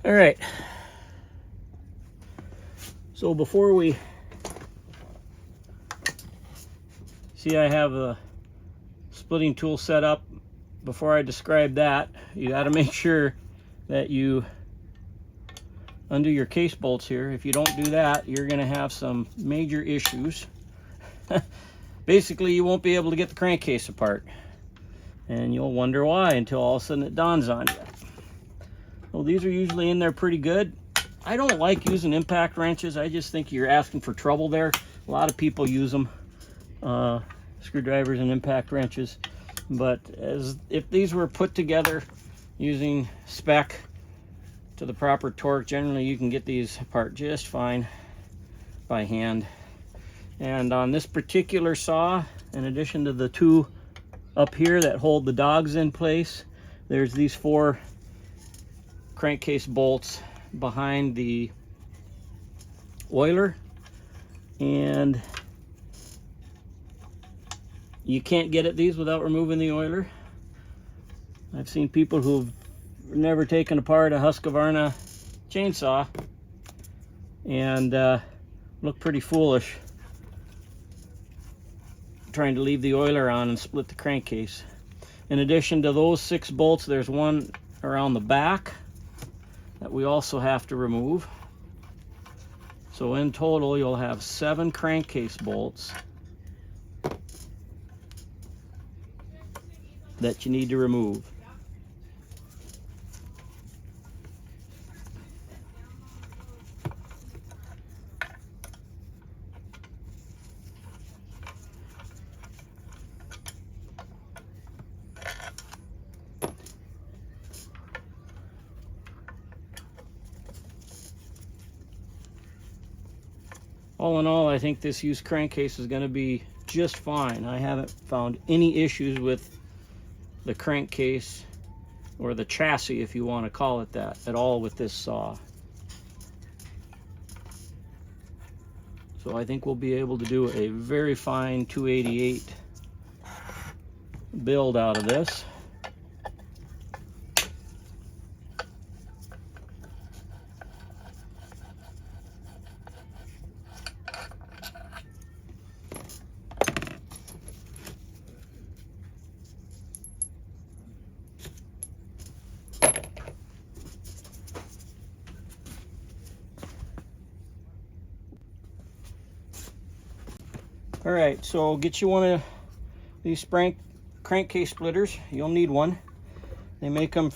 All right. So before we see, I have a splitting tool set up. Before I describe that, you got to make sure that you undo your case bolts here. If you don't do that, you're going to have some major issues. Basically, you won't be able to get the crankcase apart, and you'll wonder why until all of a sudden it dawns on you. Well, these are usually in there pretty good. I don't like using impact wrenches. I just think you're asking for trouble there. A lot of people use them, screwdrivers and impact wrenches. But if these were put together using spec to the proper torque, generally you can get these apart just fine by hand. And on this particular saw, in addition to the two up here that hold the dogs in place, there's these 4 crankcase bolts behind the oiler, and you can't get at these without removing the oiler. I've seen people who've never taken apart a Huskvarna chainsaw and look pretty foolish trying to leave the oiler on and split the crankcase. In addition to those 6 bolts, there's one around the back that we also have to remove. So in total, you'll have 7 crankcase bolts that you need to remove. All in all, I think this used crankcase is going to be just fine. I haven't found any issues with the crankcase, or the chassis if you want to call it that, at all with this saw. So I think we'll be able to do a very fine 288 build out of this. All right, so get you one of these crankcase splitters. You'll need one. They make them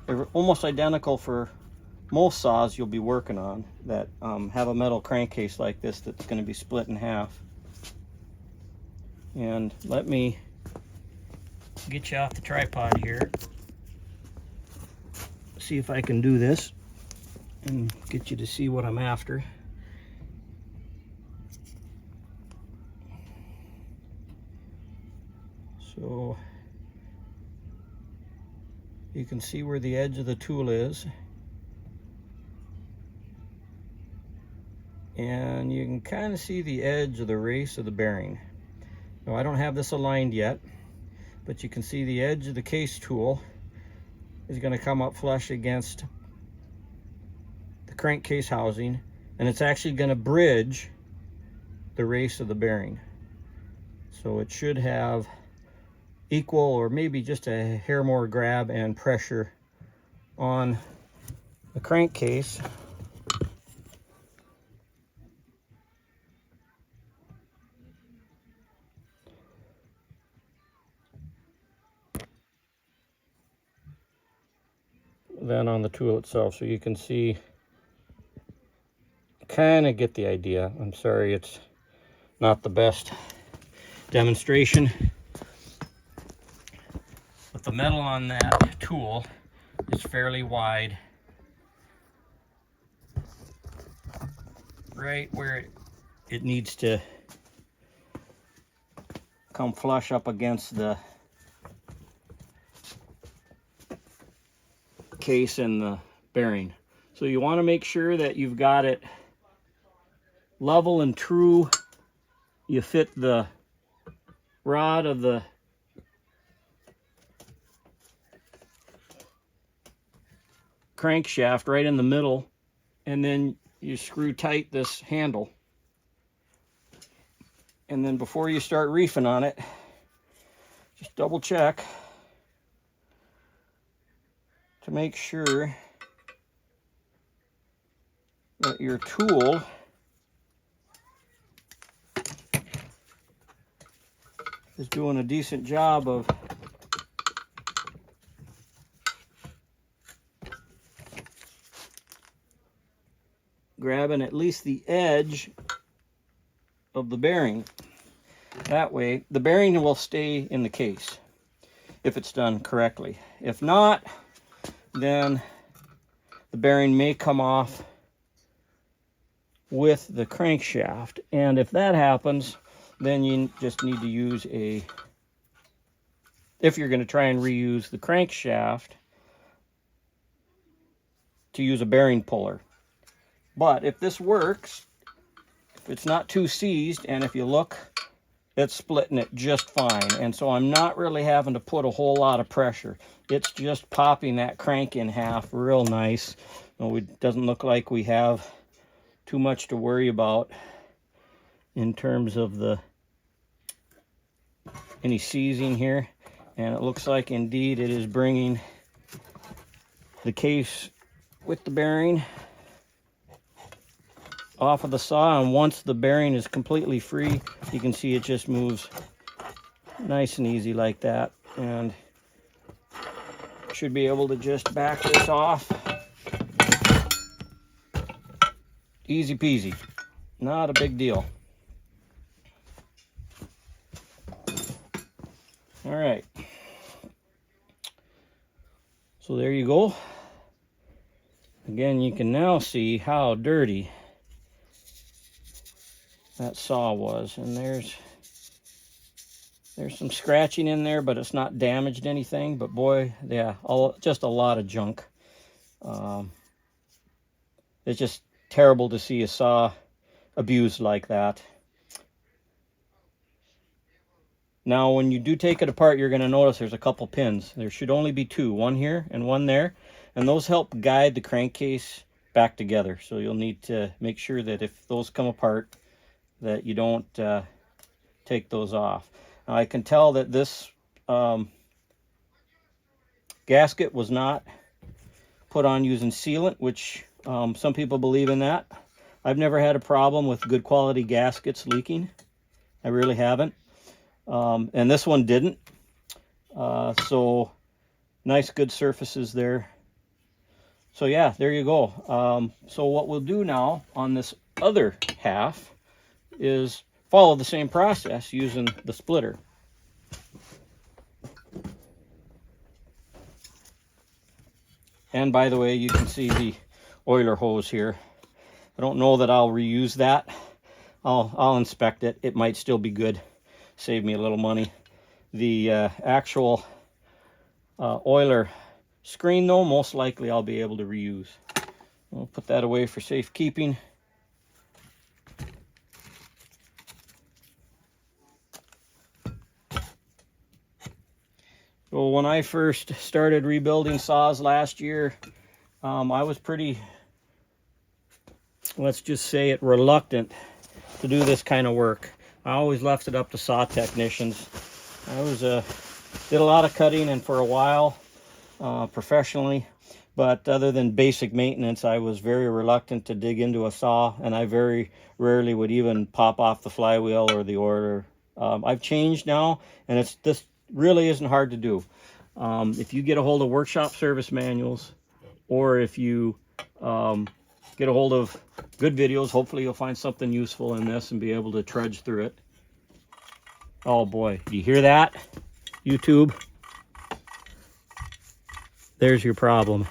they're almost identical for most saws you'll be working on that have a metal crankcase like this that's going to be split in half. And let me get you off the tripod here. See if I can do this and get you to see what I'm after. So you can see where the edge of the tool is, and you can kind of see the edge of the race of the bearing. Now, I don't have this aligned yet, but you can see the edge of the case tool is going to come up flush against the crankcase housing, and it's actually going to bridge the race of the bearing. So it should have equal, or maybe just a hair more grab and pressure on the crankcase. Than on the tool itself. So you can see, kind of get the idea. I'm sorry it's not the best demonstration, but the metal on that tool is fairly wide, right where it needs to come flush up against the case and the bearing. So you want to make sure that you've got it level and true. You fit the rod of the crankshaft right in the middle, and then you screw tight this handle. And then before you start reefing on it, just double check to make sure that your tool is doing a decent job of grabbing at least the edge of the bearing. That way, the bearing will stay in the case if it's done correctly. If not, then the bearing may come off with the crankshaft. And if that happens, then you just need to use if you're going to try and reuse the crankshaft, to use a bearing puller. But if this works, if it's not too seized, and if you look, it's splitting it just fine. And so I'm not really having to put a whole lot of pressure. It's just popping that crank in half real nice. It doesn't look like we have too much to worry about in terms of any seizing here. And it looks like indeed it is bringing the case with the bearing off of the saw, and once the bearing is completely free, you can see it just moves nice and easy like that. And should be able to just back this off. Easy peasy, not a big deal. All right, so there you go. Again, you can now see how dirty that saw was, and there's some scratching in there, but it's not damaged anything. But boy, yeah, just a lot of junk. It's just terrible to see a saw abused like that. Now, when you do take it apart, you're going to notice there's a couple pins. There should only be two, one here and one there, and those help guide the crankcase back together. So you'll need to make sure that if those come apart, that you don't take those off. Now, I can tell that this gasket was not put on using sealant, which some people believe in that. I've never had a problem with good quality gaskets leaking. I really haven't. And this one didn't. So nice, good surfaces there. So yeah, there you go. So what we'll do now on this other half is follow the same process using the splitter. And by the way, you can see the oiler hose here. I don't know that I'll reuse that. I'll inspect it. It might still be good. Save me a little money. The actual oiler screen, though, most likely I'll be able to reuse. I'll put that away for safekeeping. So when I first started rebuilding saws last year, I was pretty, let's just say it, reluctant to do this kind of work. I always left it up to saw technicians. I did a lot of cutting, and for a while professionally, but other than basic maintenance, I was very reluctant to dig into a saw, and I very rarely would even pop off the flywheel or the oiler. I've changed now, and this really isn't hard to do. If you get a hold of workshop service manuals, or if you get a hold of good videos, hopefully you'll find something useful in this and be able to trudge through it. Oh boy, do you hear that, YouTube? There's your problem.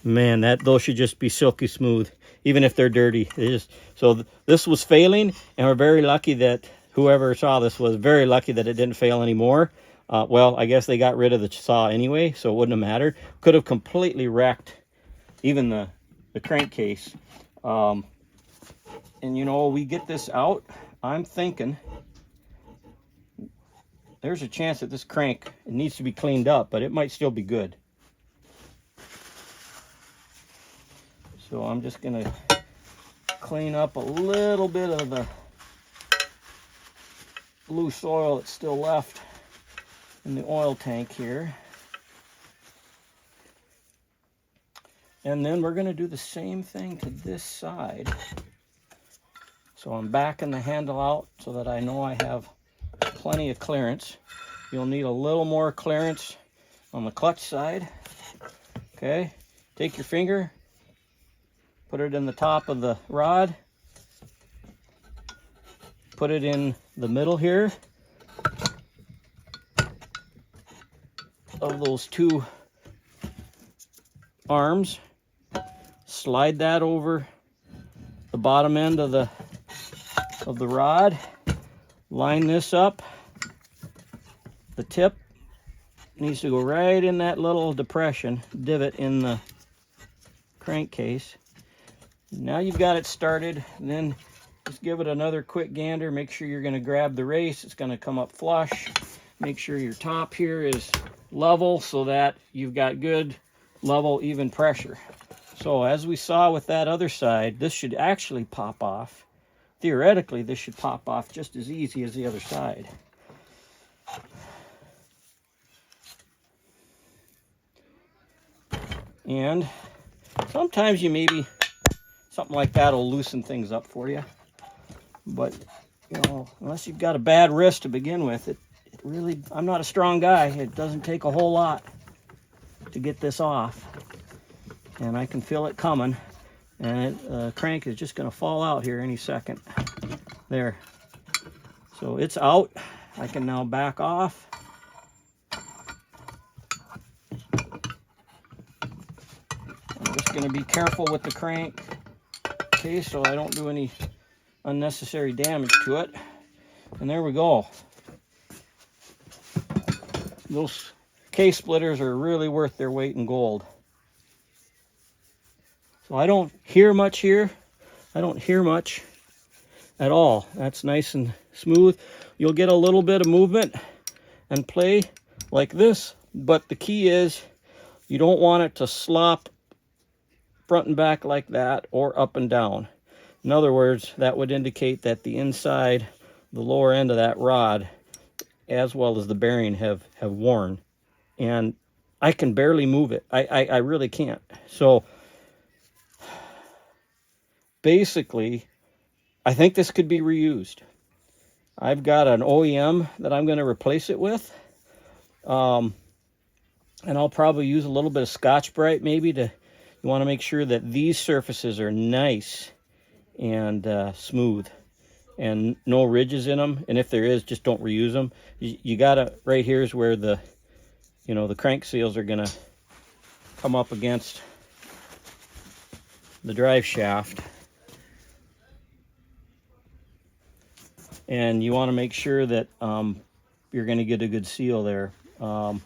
Man, those should just be silky smooth, even if they're dirty. So this was failing, and we're very lucky that whoever saw this was very lucky that it didn't fail anymore. Well, I guess they got rid of the saw anyway, so it wouldn't have mattered. Could have completely wrecked even the crankcase. And you know, we get this out, I'm thinking there's a chance that this crank, it needs to be cleaned up, but it might still be good. So I'm just gonna clean up a little bit of the loose oil that's still left in the oil tank here. And then we're gonna do the same thing to this side. So I'm backing the handle out so that I know I have plenty of clearance. You'll need a little more clearance on the clutch side. Okay, take your finger, put it in the top of the rod, put it in the middle here of those two arms, slide that over the bottom end of the rod, line this up. The tip needs to go right in that little depression, divot in the crankcase. Now you've got it started, and then just give it another quick gander. Make sure you're going to grab the race. It's going to come up flush. Make sure your top here is level so that you've got good, level, even pressure. So as we saw with that other side, this should actually pop off. Theoretically, this should pop off just as easy as the other side. And sometimes you maybe, something like that will loosen things up for you. But, you know, unless you've got a bad wrist to begin with, it really, I'm not a strong guy. It doesn't take a whole lot to get this off. And I can feel it coming. And the crank is just going to fall out here any second. There. So it's out. I can now back off. I'm just going to be careful with the crank case so I don't do any unnecessary damage to it. And there we go. Those case splitters are really worth their weight in gold. So I don't hear much here. I don't hear much at all. That's nice and smooth. You'll get a little bit of movement and play like this, but the key is you don't want it to slop front and back like that or up and down. In other words, that would indicate that the inside, the lower end of that rod, as well as the bearing have worn. And I can barely move it. I really can't. So basically, I think this could be reused. I've got an OEM that I'm going to replace it with. And I'll probably use a little bit of Scotch-Brite maybe to, you want to make sure that these surfaces are nice and smooth and no ridges in them. And if there is, just don't reuse them. You got to, right here is where the, you know, the crank seals are going to come up against the drive shaft. And you want to make sure that you're going to get a good seal there. So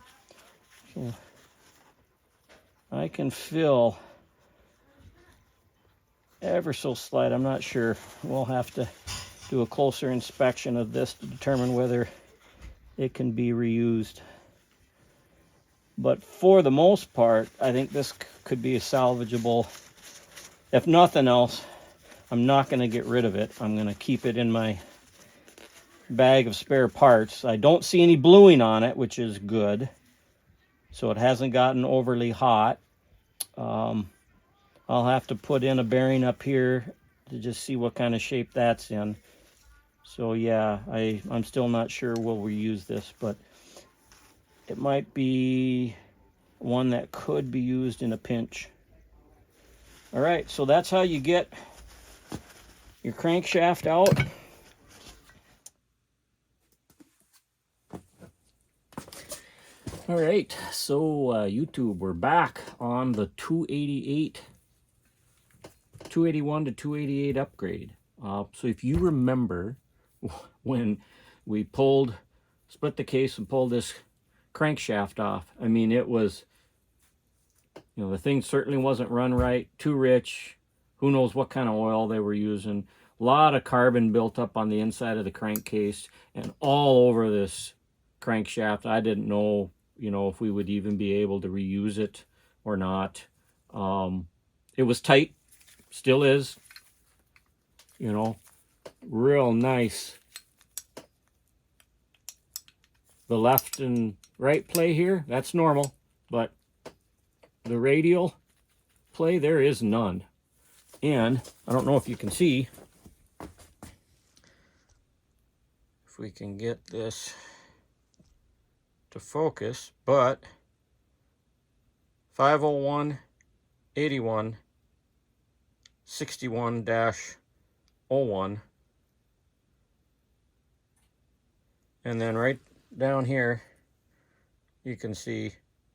I can feel ever so slight. I'm not sure. We'll have to do a closer inspection of this to determine whether it can be reused. But for the most part, I think this could be a salvageable. If nothing else, I'm not going to get rid of it. I'm going to keep it in my bag of spare parts. I don't see any bluing on it, which is good. So it hasn't gotten overly hot. I'll have to put in a bearing up here to just see what kind of shape that's in. So yeah, I'm still not sure we'll reuse this, but it might be one that could be used in a pinch. All right, so that's how you get your crankshaft out. All right, so YouTube, we're back on the 281 to 288 upgrade. So if you remember when we split the case and pulled this crankshaft off, I mean, it was, you know, the thing certainly wasn't run right, too rich. Who knows what kind of oil they were using. A lot of carbon built up on the inside of the crankcase and all over this crankshaft. I didn't know, you know, if we would even be able to reuse it or not. It was tight, still is, you know, real nice. The left and right play here, that's normal, but the radial play, there is none. And I don't know if you can see, if we can get this to focus, but 501 81 61-01, and then right down here you can see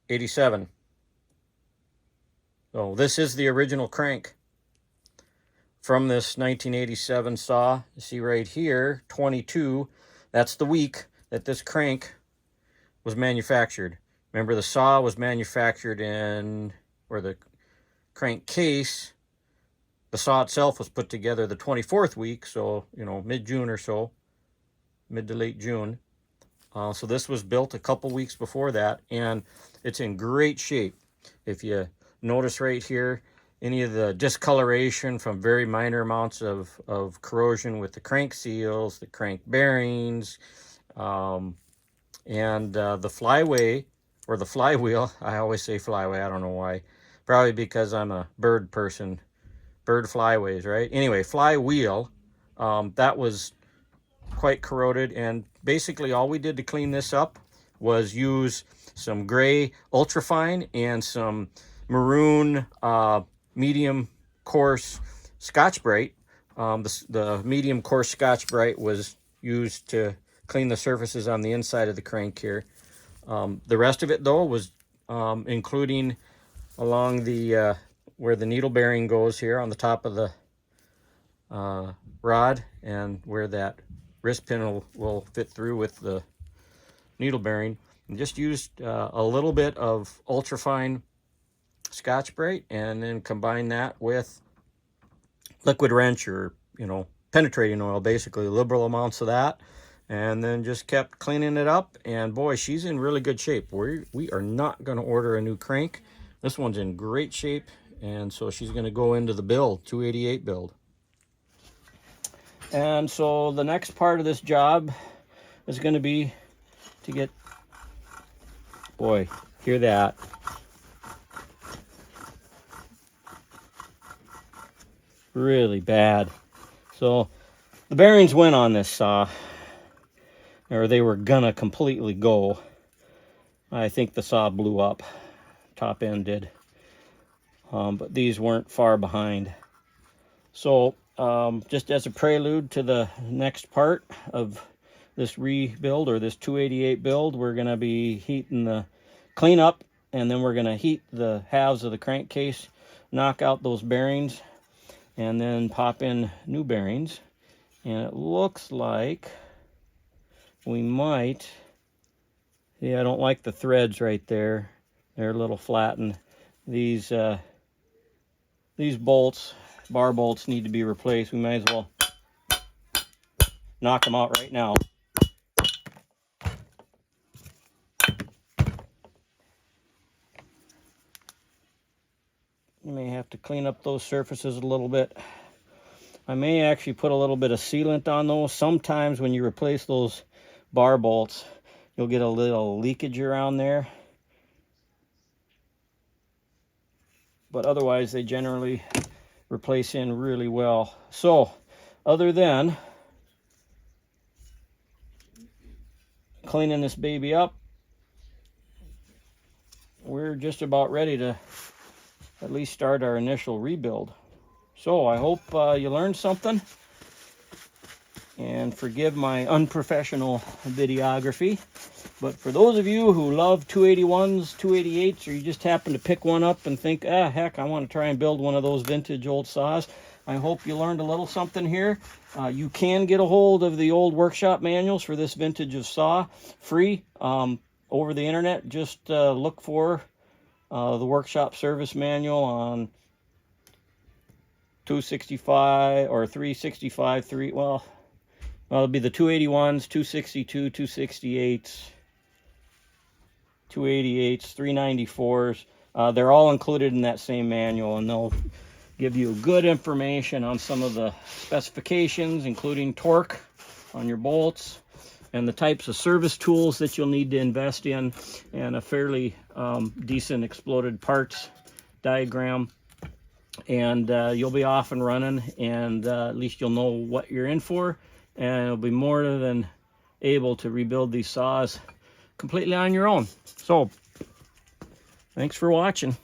87. So this is the original crank from this 1987 saw. You see right here, 22, that's the week that this crank was manufactured. Remember, the saw was manufactured in, or the crankcase, the saw itself was put together the 24th week, so, you know, mid-June or so, mid to late June. So this was built a couple weeks before that, and it's in great shape. If you notice right here, any of the discoloration from very minor amounts of corrosion with the crank seals, the crank bearings, and the flyway, or the flywheel. I always say flyway, I don't know why. Probably because I'm a bird person. Bird flyways, right? Anyway, flywheel, that was quite corroded, and basically all we did to clean this up was use some gray ultrafine and some maroon medium coarse Scotch-Brite. The medium coarse Scotch-Brite was used to clean the surfaces on the inside of the crank here. The rest of it, though, was including along the where the needle bearing goes here on the top of the rod, and where that wrist pin will fit through with the needle bearing. And just used a little bit of ultrafine Scotch-Brite, and then combine that with liquid wrench, or, you know, penetrating oil, basically liberal amounts of that, and then just kept cleaning it up. And boy, she's in really good shape. We are not going to order a new crank. This one's in great shape, and so she's going to go into the build, 288 build. And so the next part of this job is going to be to get, boy, hear that. Really bad. So the bearings went on this saw, or they were gonna completely go. I think the saw blew up, top end did, but these weren't far behind. So just as a prelude to the next part of this rebuild, or this 288 build, we're gonna be heating the cleanup, and then we're gonna heat the halves of the crankcase, knock out those bearings, and then pop in new bearings. And it looks like we might, yeah, I don't like the threads right there. They're a little flattened. These bolts, bar bolts, need to be replaced. We might as well knock them out right now. You may have to clean up those surfaces a little bit. I may actually put a little bit of sealant on those. Sometimes when you replace those bar bolts, you'll get a little leakage around there. But otherwise, they generally replace in really well. So, other than cleaning this baby up, we're just about ready to at least start our initial rebuild. So I hope you learned something, and forgive my unprofessional videography. But for those of you who love 281s, 288s, or you just happen to pick one up and think, ah, heck, I want to try and build one of those vintage old saws, I hope you learned a little something here. You can get a hold of the old workshop manuals for this vintage of saw free over the internet. Just look for the workshop service manual on 265 or 365, well, it'll be the 281s, 262, 268s, 288s, 394s. They're all included in that same manual, and they'll give you good information on some of the specifications, including torque on your bolts and the types of service tools that you'll need to invest in, and a fairly decent exploded parts diagram. And you'll be off and running, and at least you'll know what you're in for, and you'll be more than able to rebuild these saws completely on your own. So thanks for watching.